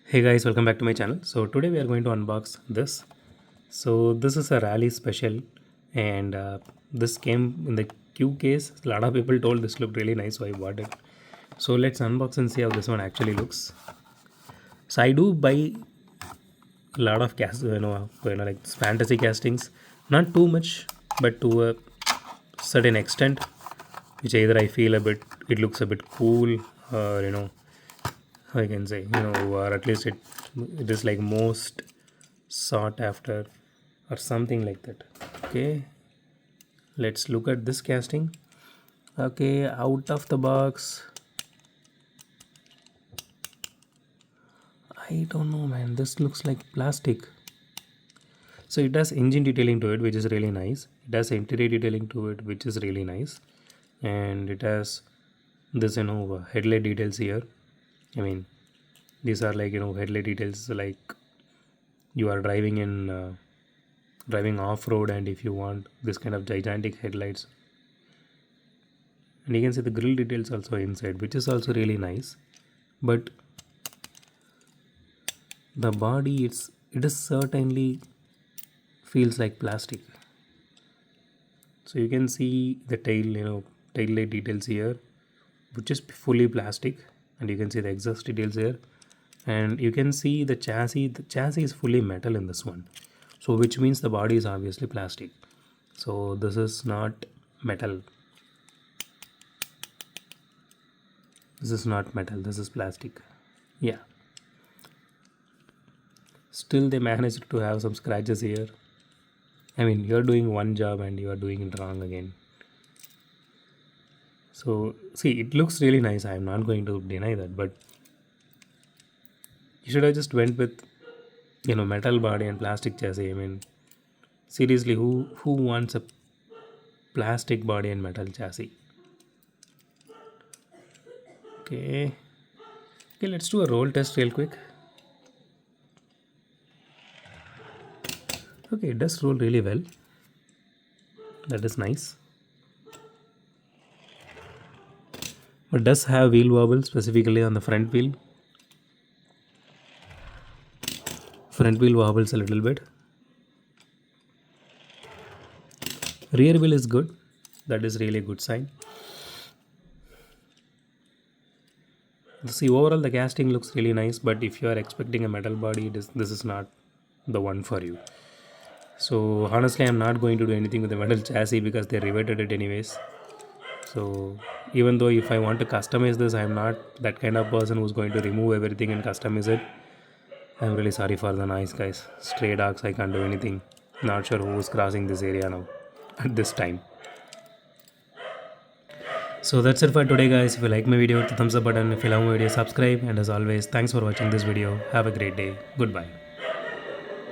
Hey guys, welcome back to my channel. So today we are going to unbox this. So this is a rally special, and this came in the Q case. A lot of people told this looked really nice, so I bought it. So let's unbox and see how this one actually looks. So I do buy a lot of like fantasy castings, not too much, but to a certain extent, which either I feel it looks a bit cool, or I can say, or at least it is like most sought after or something like that. Okay, let's look at this casting. Okay, out of the box, I don't know, man. This looks like plastic. So it has engine detailing to it, which is really nice. It has interior detailing to it, which is really nice, and it has this headlight details here. I mean, these are like headlight details, like you are driving off road, and if you want this kind of gigantic headlights, and you can see the grill details also inside, which is also really nice. But the body, it is certainly feels like plastic. So you can see the tail light details here, which is fully plastic, and you can see the exhaust details here, and you can see the chassis is fully metal in this one, so which means the body is obviously plastic. So this is not metal, this is plastic. Yeah, still they managed to have some scratches here. I mean, you're doing one job and you are doing it wrong again. So see, it looks really nice, I'm not going to deny that, but you should have just went with metal body and plastic chassis. I mean, seriously, who wants a plastic body and metal chassis? Okay, okay, let's do a roll test real quick. Okay, it does roll really well. That is nice. But does have wheel wobble, specifically on the front wheel. Front wheel wobbles a little bit. Rear wheel is good. That is really a good sign. See, overall the casting looks really nice, but if you are expecting a metal body, this is not the one for you. So honestly, I'm not going to do anything with the metal chassis because they riveted it anyways. So even though if I want to customize this, I'm not that kind of person who's going to remove everything and customize it. I'm really sorry for the noise, guys. Stray dogs, I can't do anything. Not sure who's crossing this area now at this time. So that's it for today, guys. If you like my video, hit the thumbs up button. If you love my video, subscribe. And as always, thanks for watching this video. Have a great day. Goodbye.